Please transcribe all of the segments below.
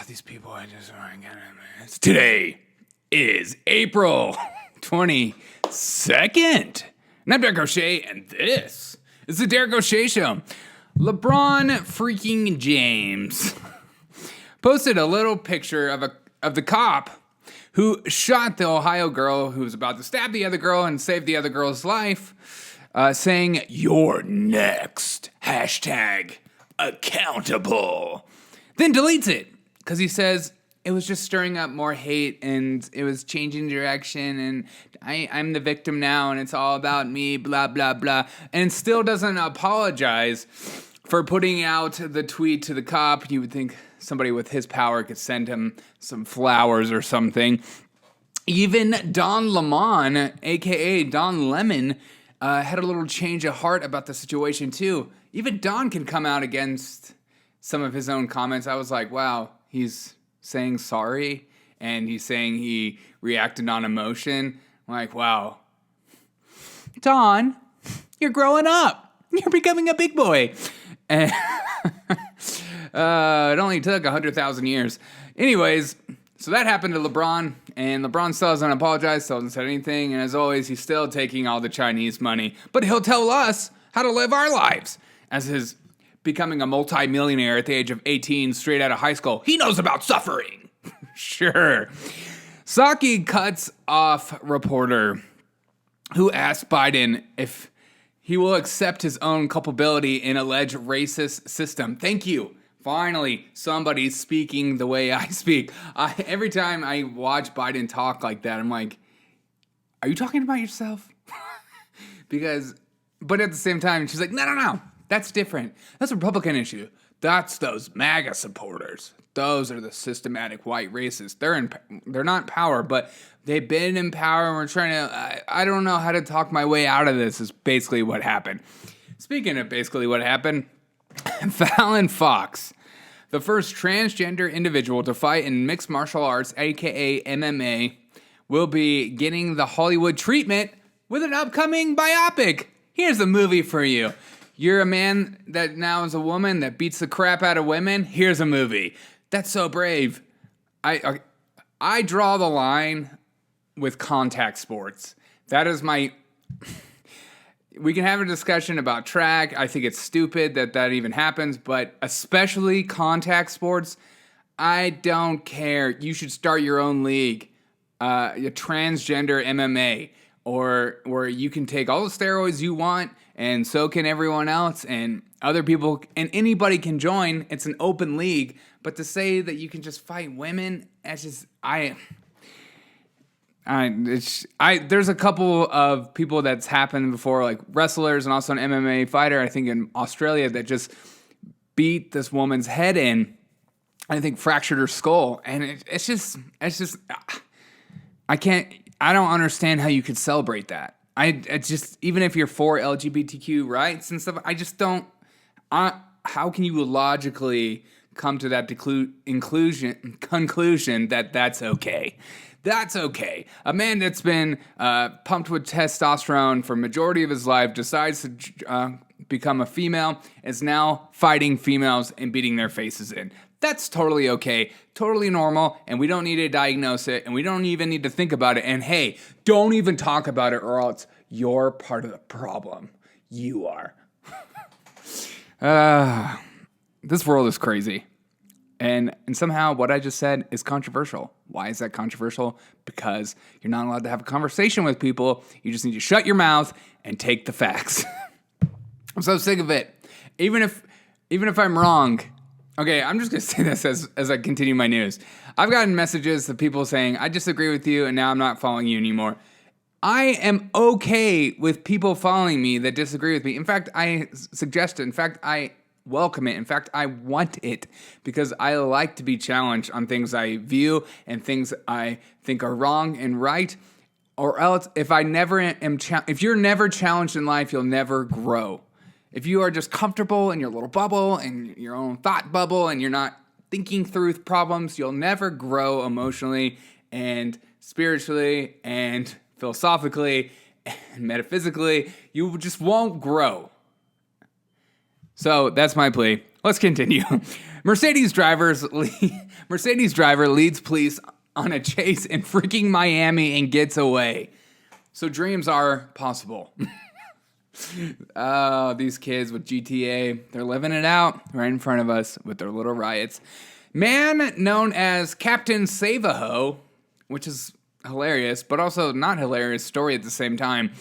these people, I just want to get them. Today is April 22nd. And I'm Derek O'Shea, and this is the Derek O'Shea Show. LeBron freaking James posted a little picture of the cop who shot the Ohio girl who was about to stab the other girl and save the other girl's life, saying, "You're next. Hashtag accountable." Then deletes it because he says it was just stirring up more hate and it was changing direction and I'm the victim now and it's all about me, blah, blah, blah. And still doesn't apologize for putting out the tweet to the cop. You would think somebody with his power could send him some flowers or something. Even Don Lemon, a.k.a. Don Lemon, had a little change of heart about the situation too. Even Don can come out against some of his own comments. I was like, wow, he's saying sorry and he's saying he reacted on emotion. I'm like, wow, Don, you're growing up. You're becoming a big boy. And it only took 100,000 years. Anyways, so that happened to LeBron, and LeBron still hasn't apologized, still hasn't said anything, and as always, he's still taking all the Chinese money. But he'll tell us how to live our lives as his becoming a multi-millionaire at the age of 18 straight out of high school. He knows about suffering. Sure. Psaki cuts off reporter who asked Biden if he will accept his own culpability in alleged racist system. Thank you. Finally, somebody's speaking the way I speak. Every time I watch Biden talk like that, I'm like, are you talking about yourself? But at the same time, she's like, no. That's different. That's a Republican issue. That's those MAGA supporters. Those are the systematic white racists. They're not in power, but they've been in power, and we're trying to. I don't know how to talk my way out of this. Is basically what happened. Speaking of basically what happened, Fallon Fox, the first transgender individual to fight in mixed martial arts, aka MMA, will be getting the Hollywood treatment with an upcoming biopic. Here's a movie for you. You're a man that now is a woman that beats the crap out of women. Here's a movie. That's so brave. I draw the line with contact sports. That is my... We can have a discussion about track. I think it's stupid that even happens, but especially contact sports, I don't care. You should start your own league, a transgender MMA, or where you can take all the steroids you want, and so can everyone else, and other people, and anybody can join. It's an open league, but to say that you can just fight women, that's just, there's a couple of people that's happened before, like wrestlers and also an MMA fighter, I think in Australia, that just beat this woman's head in, I think fractured her skull, and it's just, I don't understand how you could celebrate that. I just, even if you're for LGBTQ rights and stuff, I just don't, how can you logically come to that conclusion that that's okay? That's okay. A man that's been pumped with testosterone for majority of his life decides to become a female, is now fighting females and beating their faces in. That's totally okay, totally normal, and we don't need to diagnose it, and we don't even need to think about it. And hey, don't even talk about it, or else you're part of the problem. You are. This world is crazy. And somehow what I just said is controversial. Why is that controversial? Because you're not allowed to have a conversation with people. You just need to shut your mouth and take the facts. I'm so sick of it. Even if I'm wrong. Okay, I'm just going to say this as I continue my news. I've gotten messages of people saying, I disagree with you and now I'm not following you anymore. I am okay with people following me that disagree with me. In fact, I suggest it. In fact, I welcome it. In fact, I want it because I like to be challenged on things I view and things I think are wrong and right. Or else, if you're never challenged in life, you'll never grow. If you are just comfortable in your little bubble and your own thought bubble and you're not thinking through problems, you'll never grow emotionally and spiritually and philosophically and metaphysically. You just won't grow. So that's my plea. Let's continue. Mercedes driver leads police on a chase in freaking Miami and gets away. So dreams are possible. Oh, these kids with GTA, they're living it out right in front of us with their little riots. Man known as Captain Save-A-Ho, which is hilarious, but also not hilarious story at the same time,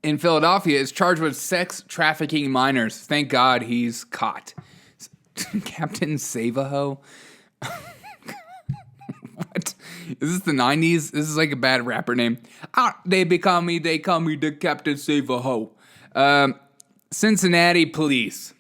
in Philadelphia is charged with sex trafficking minors. Thank God he's caught. Captain Save-A-Ho? What? Is this the 90s? This is like a bad rapper name. They call me the Captain Save-A-Ho. Cincinnati police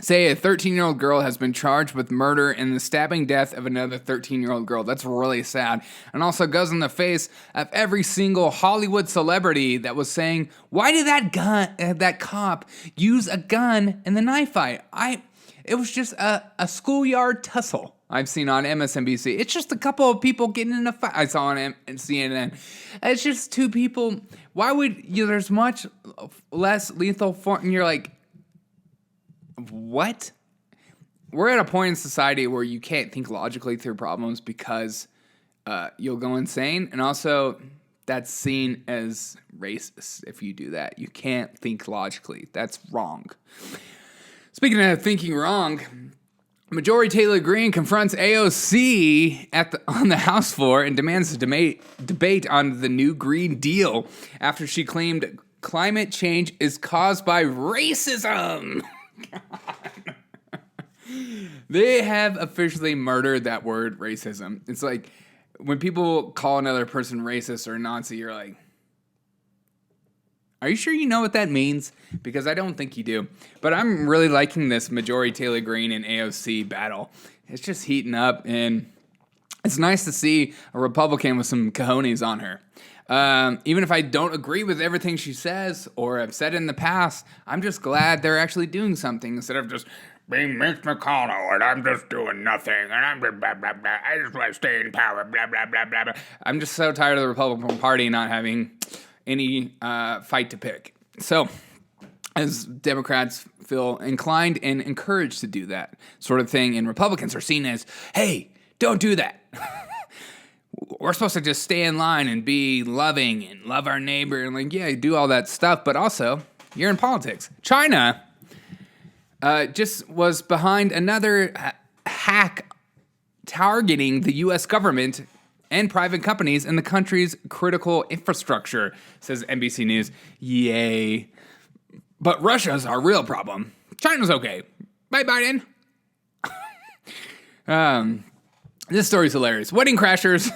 say a 13-year-old girl has been charged with murder and the stabbing death of another 13-year-old girl. That's really sad. And also goes in the face of every single Hollywood celebrity that was saying, why did that cop use a gun in the knife fight? It was just a schoolyard tussle I've seen on MSNBC. It's just a couple of people getting in a fight. I saw on CNN. It's just two people. Why would you? There's much less lethal force. And you're like, what? We're at a point in society where you can't think logically through problems because you'll go insane. And also, that's seen as racist if you do that. You can't think logically. That's wrong. Speaking of thinking wrong, Marjorie Taylor Greene confronts AOC on the House floor and demands a debate on the new Green Deal after she claimed climate change is caused by racism. They have officially murdered that word racism. It's like when people call another person racist or Nazi, you're like, are you sure you know what that means? Because I don't think you do. But I'm really liking this Marjorie Taylor Greene and AOC battle. It's just heating up, and it's nice to see a Republican with some cojones on her. Even if I don't agree with everything she says or have said in the past, I'm just glad they're actually doing something instead of just being Mitch McConnell and I'm just doing nothing and I'm blah, blah, blah, blah. I just want to stay in power, blah, blah, blah, blah, blah. I'm just so tired of the Republican Party not having any fight to pick. So, as Democrats feel inclined and encouraged to do that sort of thing, and Republicans are seen as, hey, don't do that. We're supposed to just stay in line and be loving and love our neighbor and like, yeah, do all that stuff, but also, you're in politics. China just was behind another hack targeting the U.S. government and private companies in the country's critical infrastructure, says NBC News. Yay. But Russia's our real problem. China's okay. Bye, Biden. This story's hilarious. Wedding crashers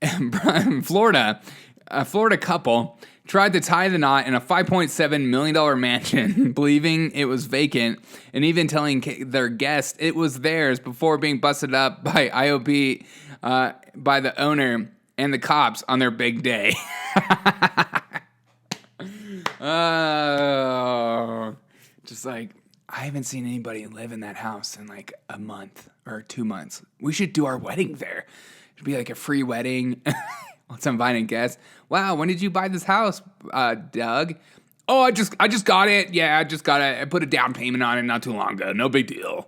in Florida, a Florida couple tried to tie the knot in a $5.7 million mansion, believing it was vacant, and even telling their guests it was theirs before being busted up by IOP, by the owner and the cops on their big day. Just like, I haven't seen anybody live in that house in like a month or 2 months. We should do our wedding there. It should be like a free wedding. Once I'm inviting guests. Wow, when did you buy this house, Doug? Oh, I just got it. Yeah, I just got it. I put a down payment on it not too long ago. No big deal.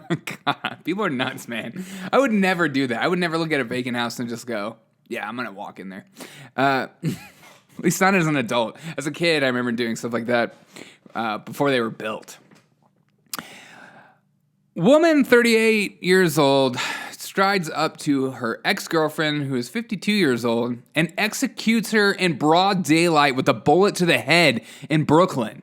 God, people are nuts, man. I would never do that. I would never look at a vacant house and just go, yeah, I'm going to walk in there. At least not as an adult. As a kid, I remember doing stuff like that before they were built. Woman, 38 years old, strides up to her ex-girlfriend, who is 52 years old, and executes her in broad daylight with a bullet to the head in Brooklyn.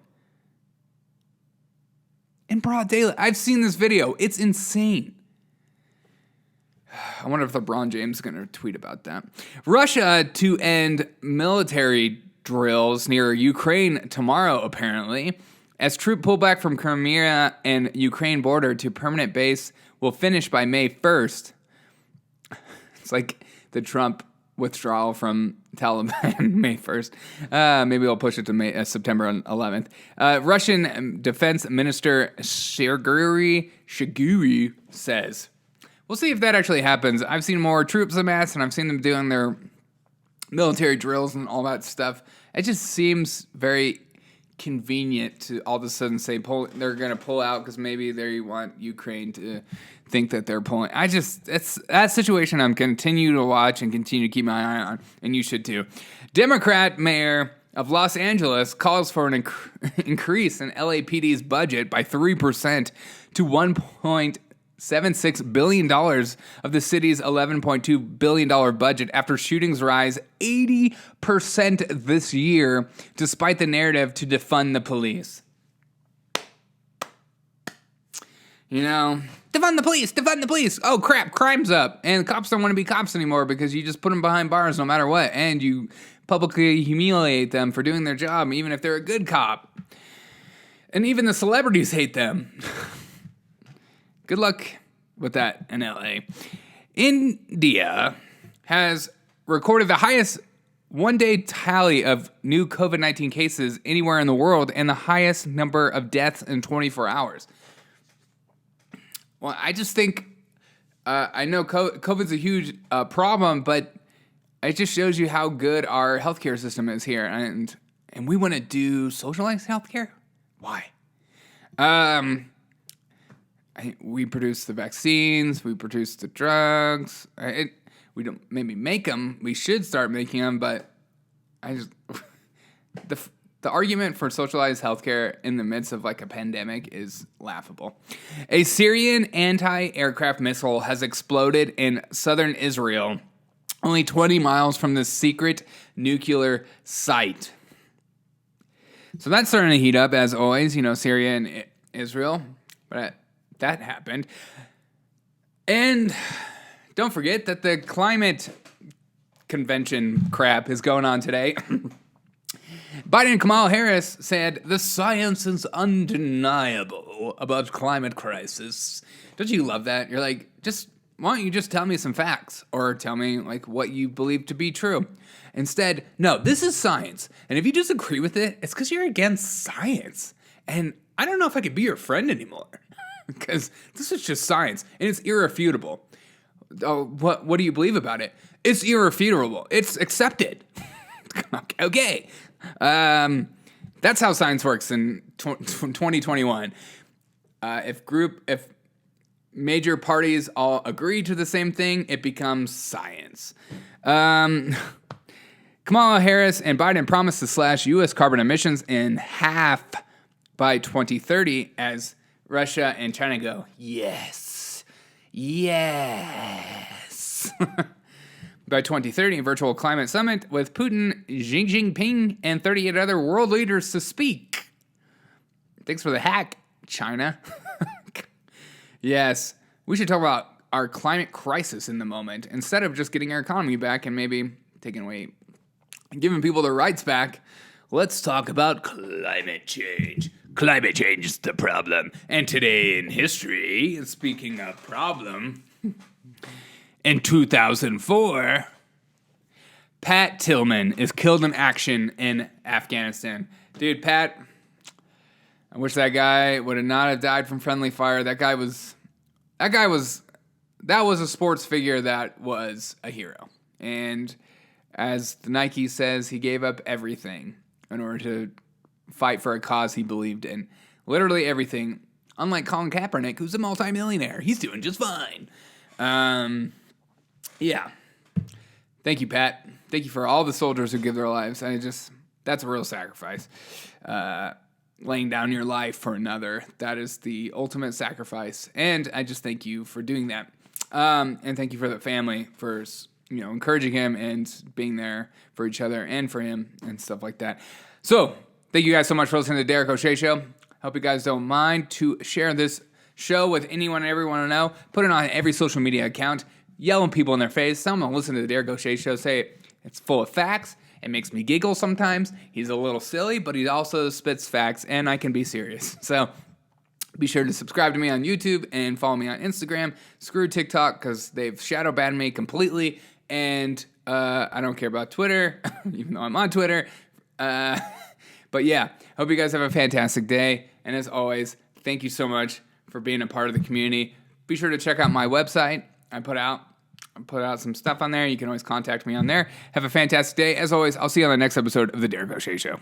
In broad daylight. I've seen this video. It's insane. I wonder if LeBron James is going to tweet about that. Russia to end military drills near Ukraine tomorrow, apparently. As troop pullback from Crimea and Ukraine border to permanent base will finish by May 1st. It's like the Trump withdrawal from Taliban May 1st. Maybe I'll push it to September 11th. Russian Defense Minister Sergei Shoigu says, we'll see if that actually happens. I've seen more troops amassed, and I've seen them doing their military drills and all that stuff. It just seems very convenient to all of a sudden say they're going to pull out because maybe they want Ukraine to think that they're pulling. It's that situation I'm continue to watch and continue to keep my eye on, and you should too. Democrat mayor of Los Angeles calls for an increase in LAPD's budget by 3% to $1.76 billion of the city's $11.2 billion budget after shootings rise 80% this year, despite the narrative to defund the police. You know, defund the police, defund the police. Oh, crap, crime's up. And cops don't want to be cops anymore because you just put them behind bars no matter what. And you publicly humiliate them for doing their job, even if they're a good cop. And even the celebrities hate them. Good luck with that in LA. India has recorded the highest one-day tally of new COVID-19 cases anywhere in the world and the highest number of deaths in 24 hours. Well, I just think, I know COVID's a huge problem, but it just shows you how good our healthcare system is here. And we want to do socialized healthcare? Why? We produce the vaccines, we produce the drugs. We don't maybe make them. We should start making them, but the argument for socialized healthcare in the midst of like a pandemic is laughable. A Syrian anti-aircraft missile has exploded in southern Israel, only 20 miles from the secret nuclear site. So that's starting to heat up, as always, Syria and Israel. But that happened. And don't forget that the climate convention crap is going on today. Biden and Kamala Harris said, the science is undeniable about climate crisis. Don't you love that? You're like, why don't you just tell me some facts or tell me like what you believe to be true? Instead, no, this is science. And if you disagree with it, it's because you're against science. And I don't know if I could be your friend anymore because this is just science and it's irrefutable. Oh, what do you believe about it? It's irrefutable. It's accepted. Okay. That's how science works in 2021. If major parties all agree to the same thing, it becomes science. Kamala Harris and Biden promised to slash U.S. carbon emissions in half by 2030 as Russia and China go, yes. By 2030, a virtual climate summit with Putin, Xi Jinping, and 38 other world leaders to speak. Thanks for the hack, China. Yes, we should talk about our climate crisis in the moment instead of just getting our economy back and maybe taking away, giving people their rights back. Let's talk about climate change. Climate change is the problem. And today in history, speaking of problem, in 2004, Pat Tillman is killed in action in Afghanistan. Dude, Pat, I wish that guy would have not have died from friendly fire. That was a sports figure that was a hero. And as the Nike says, he gave up everything in order to fight for a cause he believed in. Literally everything. Unlike Colin Kaepernick, who's a multimillionaire. He's doing just fine. Yeah. Thank you, Pat. Thank you for all the soldiers who give their lives. That's a real sacrifice. Laying down your life for another. That is the ultimate sacrifice. And I just thank you for doing that. And thank you for the family for, encouraging him and being there for each other and for him and stuff like that. So thank you guys so much for listening to the Derek O'Shea Show. Hope you guys don't mind to share this show with anyone and everyone I know. Put it on every social media account. Yelling people in their face. Tell them to listen to the Derek O'Shea Show. Say it's full of facts. It makes me giggle sometimes. He's a little silly, but he also spits facts, and I can be serious. So be sure to subscribe to me on YouTube and follow me on Instagram. Screw TikTok because they've shadow banned me completely, and I don't care about Twitter, even though I'm on Twitter. But yeah, hope you guys have a fantastic day. And as always, thank you so much for being a part of the community. Be sure to check out my website. I put out some stuff on there. You can always contact me on there. Have a fantastic day. As always, I'll see you on the next episode of The Derek O'Shea Show.